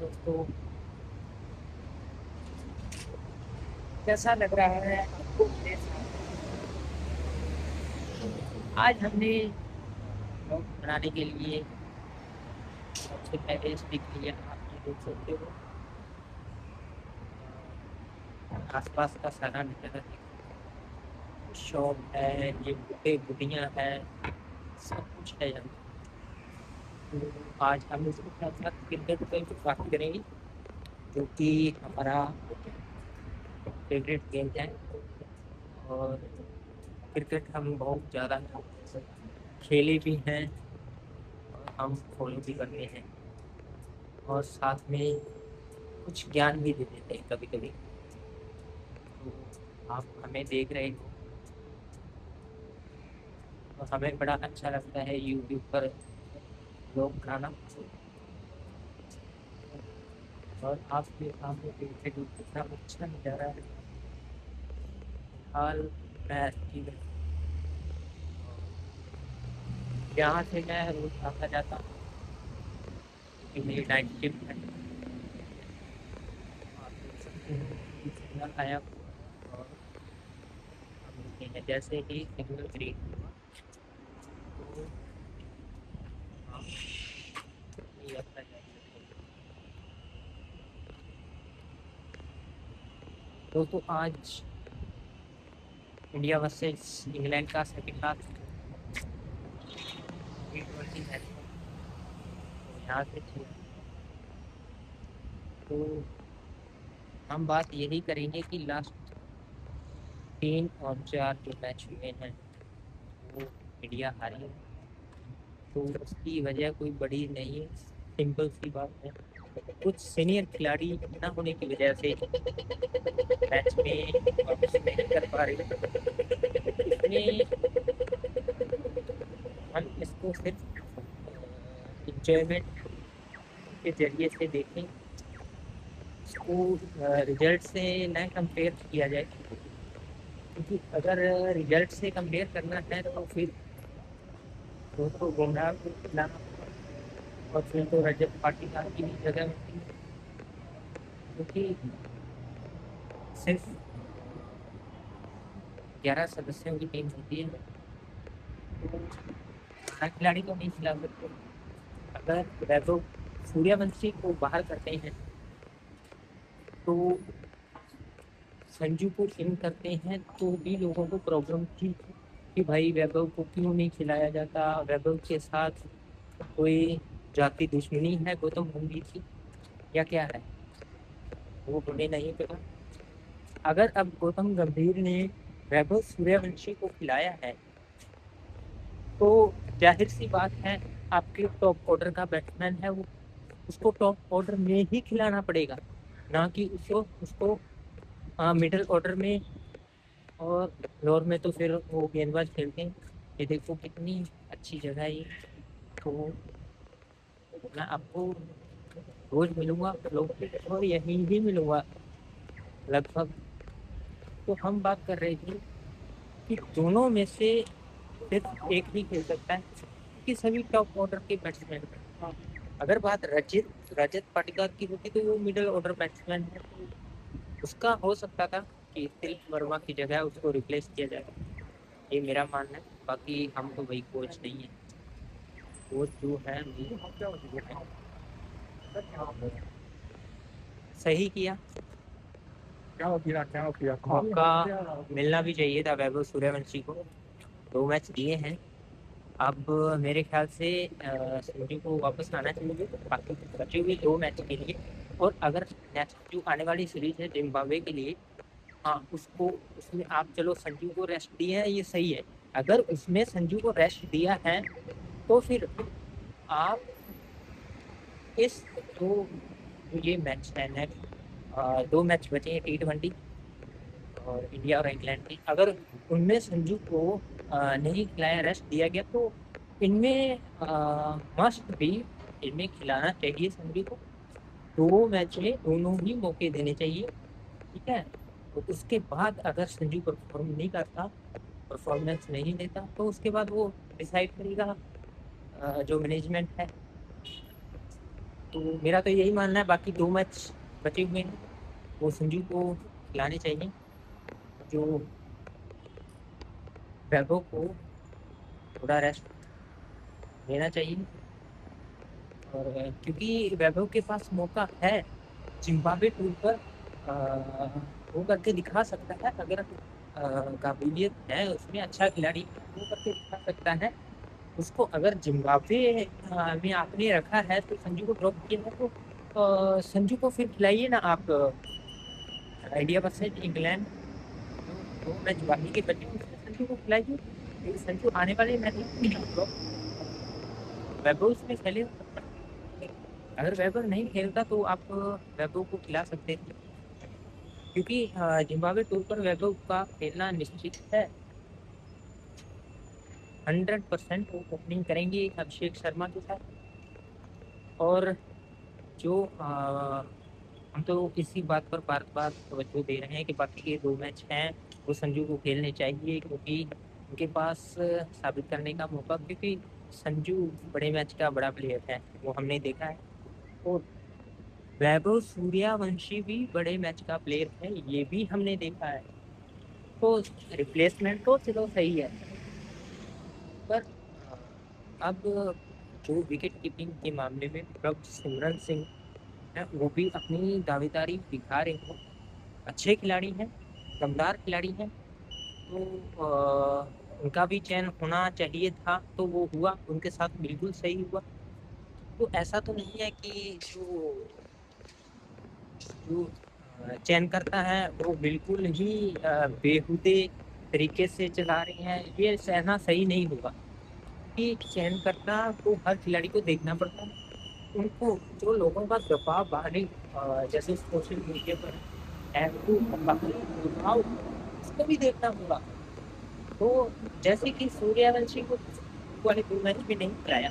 दोस्तों, कैसा लग रहा है आपको मेरे साथ? आज हमने ब्लॉग बनाने के लिए सबसे पहले स्टिक लिया। आप ये देख सकते हो। आसपास का सारा नज़ारा देख सकते हो। शॉप है, ये बुढ़े बुढ़ियाँ हैं, सब कुछ है यहाँ। तो आज हम इसके साथ साथ क्रिकेट पे भी बात करेंगे, जो कि हमारा फेवरेट गेम है। और क्रिकेट हम बहुत ज़्यादा खेले भी हैं और हम फॉलो भी करते हैं, और साथ में कुछ ज्ञान भी दे देते हैं कभी कभी। तो आप हमें देख रहे हो, तो हमें बड़ा अच्छा लगता है यूट्यूब पर व्लॉग बनाना। और आपके सामने देख रहे हो कितना अच्छा नज़ारा है। हाल मैं ठीक है। यहाँ से मैं रोज आता जाता हूँ क्योंकि मेरी नाइट शिफ्ट है। आप देख सकते हो कि सिग्नल आया हुआ है और हम रुके हैं। जैसे ही सिग्नल ग्रीन हुआ तो हम अपनी यात्रा जारी रखेंगे। दोस्तों, आज इंडिया वर्सेस इंग्लैंड का सेकंड हाफ T20 मैच है। तो यहाँ से तो हम बात यही करेंगे कि लास्ट 3 और 4 जो मैच हुए हैं वो इंडिया हारी है। तो उसकी वजह कोई बड़ी नहीं है, सिंपल सी बात है। कुछ सीनियर खिलाड़ी न होने की वजह से मैच में वापस नहीं कर पा रहे। इसमें हम इसको सिर्फ इंजॉयमेंट के जरिए से देखें। इसको रिजल्ट से न कंपेयर किया जाए, क्योंकि अगर रिजल्ट से कंपेयर करना है तो फिर दोस्तों बुमराह को खिलाना होगा, और फिर तो रजत पाटीदार की भी जगह होती है, क्योंकि सिर्फ 11 सदस्यों की टीम होती है। तो 12 खिलाड़ी तो नहीं खिला सकते। अगर वैभव सूर्यवंशी को बाहर करते हैं तो संजू को इन करते हैं, तो भी लोगों को प्रॉब्लम थी कि भाई वैभव को क्यों नहीं खिलाया जाता, वैभव के साथ कोई जाति दुश्मनी है गौतम गंभीर की या क्या है, वो हमें नहीं पता। अगर अब गौतम गंभीर ने वैभव सूर्यवंशी को खिलाया है तो जाहिर सी बात है, आपके टॉप ऑर्डर का बैट्समैन है वो, उसको टॉप ऑर्डर में ही खिलाना पड़ेगा, ना कि उसको उसको मिडिल ऑर्डर में और लोअर में। तो फिर वो गेंदबाज खेलते हैं। ये देखो कितनी अच्छी जगह है ये। तो मैं आपको रोज मिलूंगा लोग पे, और यहीं भी मिलूंगा लगभग। तो हम बात कर रहे थे कि दोनों में से सिर्फ एक ही खेल सकता है, क्योंकि सभी टॉप ऑर्डर के बैट्समैन हैं। हाँ, अगर बात रजत रजत पाटीदार की होती तो वो मिडिल ऑर्डर बैट्समैन है, तो उसका हो सकता था कि तिलक वर्मा की जगह उसको रिप्लेस किया जाए। ये मेरा मानना है। बाकी हम तो वही कोच नहीं है। कोच जो है वो है। सही किया। मौका मिलना भी चाहिए था वैभव सूर्यवंशी को। 2 मैच दिए हैं। अब मेरे ख्याल से संजू को वापस आना चाहिए, बाकी बचे हुए 2 मैच के लिए। और अगर नेक्स्ट जो आने वाली सीरीज है जिम्बाब्वे के लिए, हाँ उसको, उसमें आप चलो संजू को रेस्ट दिया है, ये सही है। अगर उसमें संजू को रेस्ट दिया है तो फिर आप इस जो जो ये मैच है नेक्स्ट 2 मैच बचे हैं T20 और इंडिया और इंग्लैंड की, अगर उनमें संजू को नहीं खिलाया, रेस्ट दिया गया, तो इनमें मस्ट भी, इनमें खिलाना चाहिए संजू को। 2 मैच में दोनों ही मौके देने चाहिए, ठीक है। तो उसके बाद अगर संजू परफॉर्म नहीं करता, परफॉर्मेंस नहीं देता, तो उसके बाद वो डिसाइड करेगा जो मैनेजमेंट है। तो मेरा तो यही मानना है, बाकी 2 मैच बचे हुए हैं, वो संजू को खिलाने चाहिए। जो वैभव को थोड़ा रेस्ट लेना चाहिए। और क्योंकि वैभव के पास मौका है जिम्बाब्वे टूर पर, वो करके दिखा सकता है। अगर काबिलियत है उसमें, अच्छा खिलाड़ी है, वो करके दिखा सकता है। उसको अगर जिम्बाब्वे में आपने रखा है, तो संजू को ड्रॉप किया है, तो संजू को फिर खिलाइए ना आप। आइडिया बस है कि इंग्लैंड जो 2 मैच बाकी के बचे हैं, उसमें संजू को खिलाइए, क्योंकि संजू आने वाले मैच में ड्रॉप वैभव उसमें खेलेगा। अगर वैभव नहीं खेलता तो आप वैभव को खिला सकते हैं, क्योंकि जिम्बाब्वे टूर पर वैभव का खेलना निश्चित है। 100% वो ओपनिंग करेंगे अभिषेक शर्मा के साथ। और जो हम तो इसी बात पर बार बार तवज्जो दे रहे हैं कि बाकी के 2 मैच हैं वो संजू को खेलने चाहिए, क्योंकि उनके पास साबित करने का मौका, क्योंकि संजू बड़े मैच का बड़ा प्लेयर है, वो हमने देखा है। और वैभव सूर्यवंशी भी बड़े मैच का प्लेयर है, ये भी हमने देखा है। तो रिप्लेसमेंट तो चलो सही है, पर अब जो विकेट कीपिंग के मामले में प्रभ सिमरन सिंह है, वो भी अपनी दावेदारी दिखा रहे हैं। अच्छे खिलाड़ी हैं, दमदार खिलाड़ी हैं। तो उनका भी चयन होना चाहिए था, तो वो हुआ, उनके साथ बिल्कुल सही हुआ। तो ऐसा तो नहीं है कि जो जो चयन करता है वो बिल्कुल ही बेहुदे तरीके से चला रहे हैं, ये सहना सही नहीं होगा। कि चयनकर्ता को हर खिलाड़ी को देखना पड़ता है। उनको जो लोगों का दबाव बाहरी जैसे सोशल मीडिया पर है, तो बाहरी दबाव उसको भी देखना होगा। तो जैसे कि सूर्यवंशी को वाले 2 मैच में नहीं खिलाया,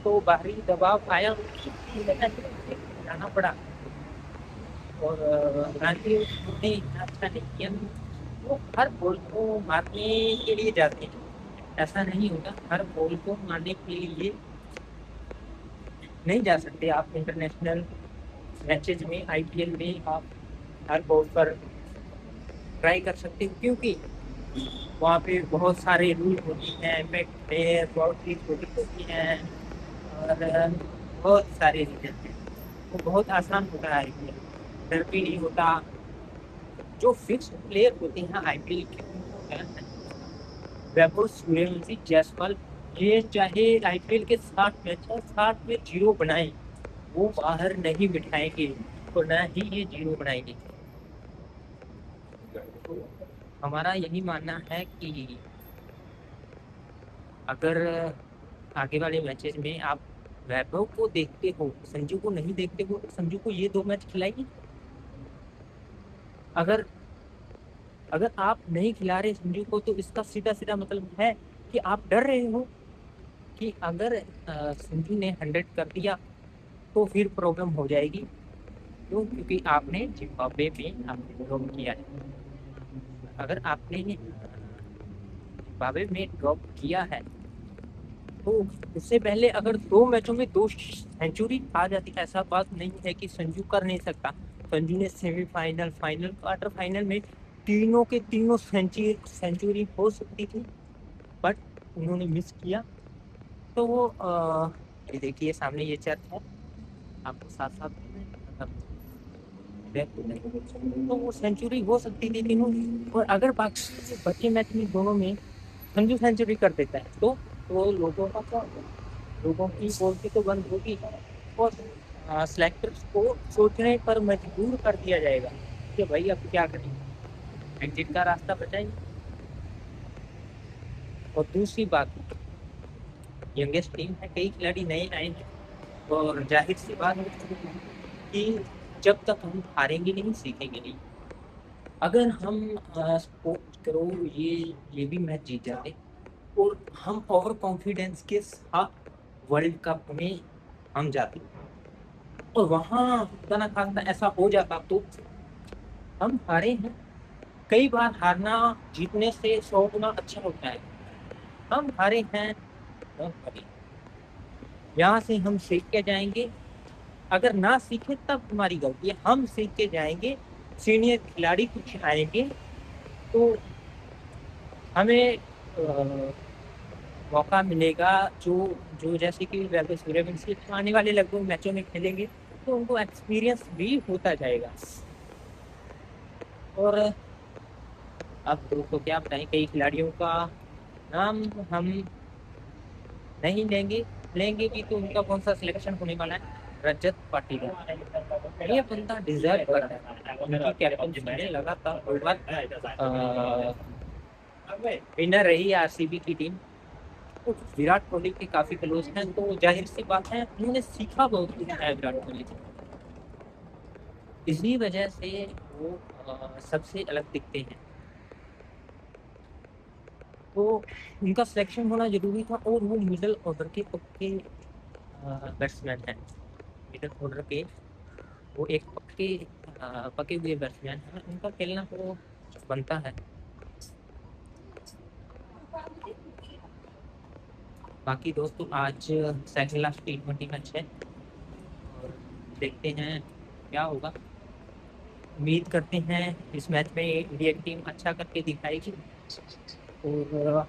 तो बाहरी दबाव आया, उसकी वजह से उसे खिलाना पड़ा। और हालांकि उसने इतना अच्छा नहीं किया। वो हर बॉल को मारने के लिए जाते हैं, ऐसा नहीं होता। हर बॉल को मारने के लिए नहीं जा सकते आप। इंटरनेशनल मैचेज में, आईपीएल में आप हर बॉल पर ट्राई कर सकते हो, क्योंकि वहाँ पे बहुत सारे रूल होते हैं, इम्पैक्ट प्लेयर, बाउंड्री छोटी होती हैं, और बहुत सारे रीजन हैं। वो बहुत आसान होता है आईपीएल, डर भी नहीं होता। जो फिक्स प्लेयर होते हैं आईपीएल के, उनको गलत है। वैभव सूर्यवंशी, जायसवाल, ये चाहे आईपीएल के 60 मैच है, 60 में 0 बनाए, वो बाहर नहीं बिठाएंगे, तो ना ही ये 0 बनाएंगे। तो हमारा यही मानना है कि अगर आगे वाले मैचेस में आप वैभव को देखते हो, संजू को नहीं देखते हो, तो संजू को ये 2 मैच खिलाइए। अगर अगर आप नहीं खिला रहे संजू को, तो इसका सीधा सीधा मतलब है कि आप डर रहे हो कि अगर संजू ने 100 कर दिया तो फिर प्रॉब्लम हो जाएगी। क्यों? क्योंकि आपने जिम्बाब्वे में आपने ड्रॉप किया है। अगर आपने जिम्बाब्वे में ड्रॉप किया है, तो उससे पहले अगर 2 मैचों में 2 सेंचुरी आ जाती, ऐसा बात नहीं है कि संजू कर नहीं सकता। संजू ने सेमीफाइनल, फाइनल, क्वार्टर फाइनल में तीनों के तीनों सेंचुरी हो सकती थी, बट उन्होंने मिस किया। तो वो ये देखिए सामने ये चर्च है, आपको साथ साथ तो वो सेंचुरी हो सकती थी तीनों। और अगर बाकी बचे मैच में दोनों में संजू सेंचुरी कर देता है, तो लोगों का क्या होगा? लोगों की बोलती तो बंद होगी, और सिलेक्टर्स को सोचने पर मजबूर कर दिया जाएगा कि भाई अब क्या करें, एग्जिट का रास्ता बचाएं। और दूसरी बात, यंगेस्ट टीम है, कई खिलाड़ी नए आए हैं, और जाहिर सी बात है कि जब तक हम हारेंगे नहीं, सीखेंगे नहीं। अगर हम सपोज करो ये भी मैच जीत जाते, और हम ओवर कॉन्फिडेंस के साथ वर्ल्ड कप में हम जाते, और वहां खुदा ना खास्ता ऐसा हो जाता, तो हम हारे हैं। कई बार हारना जीतने से 100 गुना अच्छा होता है। हम हारे हैं, यहाँ से हम सीख के जाएंगे, अगर ना सीखे तब हमारी गलती है, हम सीख के जाएंगे, सीनियर खिलाड़ी कुछ आएंगे तो हमें मौका मिलेगा। जो जो जैसे कि वैभव सूर्यवंशी आने वाले लगभग मैचों में खेलेंगे तो उनको एक्सपीरियंस भी होता जाएगा। और अब तो क्या बताएं, कई खिलाड़ियों का नाम हम नहीं लेंगे, लेंगे भी तो उनका कौन सा सिलेक्शन होने वाला है। रजत पाटीदार, ये बंदा डिजर्व करता है, उनकी कैप्टनशिप में लगातार 2 बार विनर रही आरसीबी की टीम। तो विराट कोहली के काफी क्लोज हैं, तो जाहिर सी बात है उन्होंने सीखा बहुत कुछ है विराट कोहली से। इसी वजह से वो सबसे अलग दिखते हैं। तो उनका सिलेक्शन होना जरूरी था, और वो मिडिल ऑर्डर के पक्के बैट्समैन हैं। मिडिल ऑर्डर के वो एक पके हुए बैट्समैन हैं, उनका खेलना तो बनता है। बाकी दोस्तों आज सेकंड लास्ट T20 मैच है, और देखते हैं क्या होगा। उम्मीद करते हैं इस मैच में इंडिया की टीम अच्छा करके दिखाएगी, और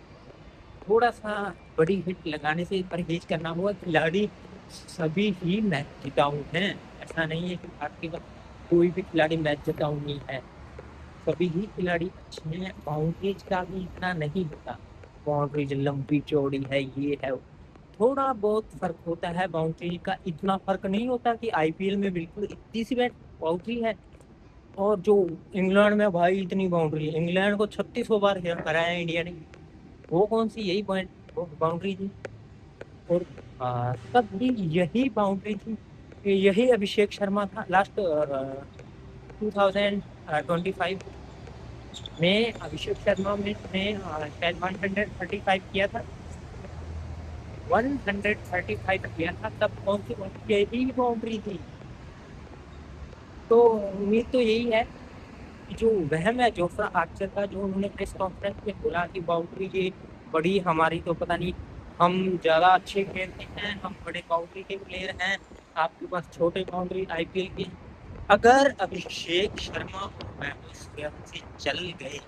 थोड़ा सा बड़ी हिट लगाने से परहेज करना होगा। खिलाड़ी सभी ही मैच जिताऊ हैं, ऐसा नहीं है कि आपके पास कोई भी खिलाड़ी मैच जिताऊ नहीं है। सभी ही खिलाड़ी अच्छे हैं, बाउंड्रीज का भी इतना नहीं होता। बाउंड्रीज लंबी चौड़ी है, ये है, थोड़ा बहुत फर्क होता है। बाउंड्री का इतना फर्क नहीं होता कि आईपीएल में बिल्कुल इतनी सी बाउंड्री है, और जो इंग्लैंड में भाई इतनी बाउंड्री है। इंग्लैंड को 3600 बार हेयर कराया है इंडिया ने, वो कौन सी यही पॉइंट बाउंड्री थी। और तब भी यही बाउंड्री थी, यही अभिषेक शर्मा था लास्ट 2025 में। अभिषेक शर्मा में शायद 135 किया था, 135 किया था, तब कौन सी यही बाउंड्री थी। तो उम्मीद तो यही है कि जो वहम है जोफ्रा आर्चर का, जो उन्होंने प्रेस कॉन्फ्रेंस में बोला कि बाउंड्री ये बड़ी हमारी तो पता नहीं, हम ज़्यादा अच्छे खेलते हैं, हम बड़े बाउंड्री के प्लेयर हैं, आपके पास छोटे बाउंड्री आईपीएल के। अगर अभिषेक शर्मा और वैभव सूर्यवंशी चल गए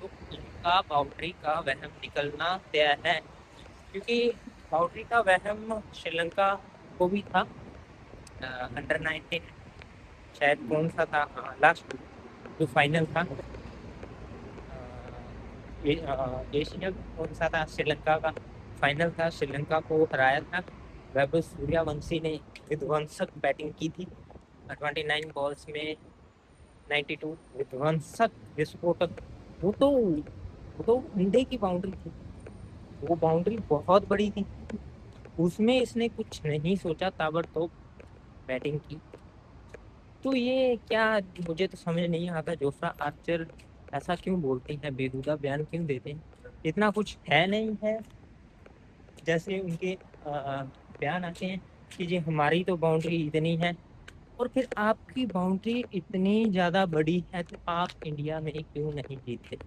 तो इनका बाउंड्री का वहम निकलना तय है, क्योंकि बाउंड्री का वहम श्रीलंका को भी था। अंडर 19 शायद कौन सा था, लास्ट जो फाइनल था एशिया कौन सा था, श्रीलंका का फाइनल था, श्रीलंका को हराया था। वैभव सूर्यवंशी ने विध्वंसक बैटिंग की थी, 29 बॉल्स में 92, विध्वंसक विस्फोटक। वो तो इंडिया की बाउंड्री थी, वो बाउंड्री बहुत बड़ी थी, उसमें इसने कुछ नहीं सोचा, ताबड़तोड़ बैटिंग की। तो ये क्या, मुझे तो समझ नहीं आता जोफ्रा आर्चर ऐसा क्यों बोलते हैं, बेहुदा बयान क्यों देते हैं। इतना कुछ है नहीं है, जैसे उनके बयान आते हैं कि जी हमारी तो बाउंड्री इतनी है, और फिर आपकी बाउंड्री इतनी ज़्यादा बड़ी है तो आप इंडिया में क्यों नहीं जीतते।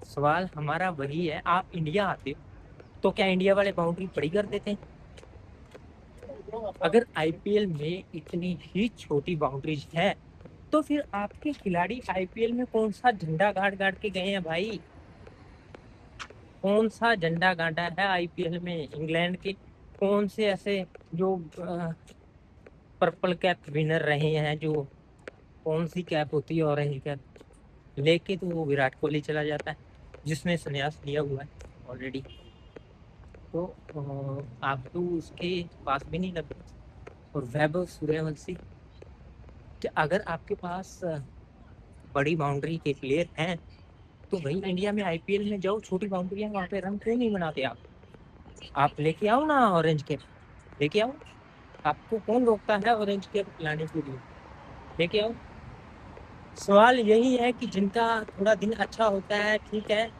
सवाल हमारा वही है, आप इंडिया आते हो तो क्या इंडिया वाले बाउंड्री बड़ी कर देते हैं। अगर आईपीएल में इतनी ही छोटी बाउंड्रीज है तो फिर आपके खिलाड़ी आईपीएल में कौन सा झंडा गाड़ गाड़ के गए हैं भाई, कौन सा झंडा गाड़ा है आईपीएल में इंग्लैंड के। कौन से ऐसे जो पर्पल कैप विनर रहे हैं, जो कौन सी कैप होती है ऑरेंज कैप लेके, तो वो विराट कोहली चला जाता है जिसने संन्यास लिया हुआ है ऑलरेडी। तो आप तो उसके पास भी नहीं लगते। और वैभव सूर्यवंशी, कि अगर आपके पास बड़ी बाउंड्री के प्लेयर हैं तो भाई इंडिया में आईपीएल में जाओ, छोटी बाउंड्री है वहाँ पे रन क्यों नहीं बनाते आप लेके आओ ना ऑरेंज कैप, लेके आओ। आपको कौन रोकता है ऑरेंज कैप लाने के लिए, लेके आओ। सवाल यही है कि जिनका थोड़ा दिन अच्छा होता है ठीक है,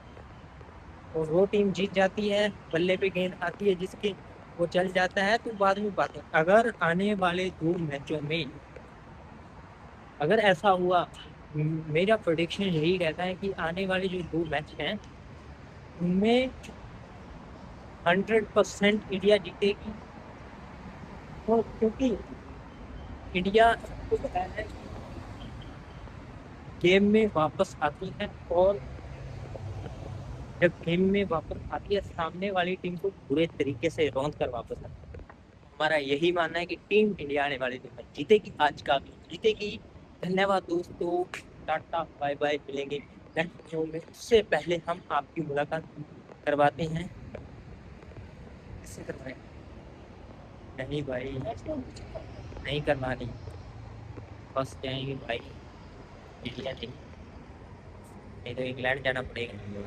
और वो टीम जीत जाती है, बल्ले पे गेंद आती है जिसके, वो चल जाता है, तो बाद में बात है। अगर आने वाले 2 मैचों में अगर ऐसा हुआ, मेरा प्रोडिक्शन यही रहता है कि आने वाले जो 2 मैच हैं उनमें 100% इंडिया जीतेगी, तो क्योंकि इंडिया को पता है गेम में वापस आती है, और जब गेम में वापस आती है सामने वाली टीम को बुरे तरीके से रौंद कर वापस आती है। हमारा यही मानना है कि टीम इंडिया आने वाले दिन में जीतेगी, आज का भी जीतेगी। धन्यवाद दोस्तों, टाटा बाय बाय, मिलेंगे नेक्स्ट वीडियो में। उससे पहले हम आपकी मुलाकात करवाते हैं। किससे करवाएं? नहीं भाई, नहीं करवानी, फंस जाएंगे भाई, इंडिया नहीं, नहीं तो इंग्लैंड जाना पड़ेगा।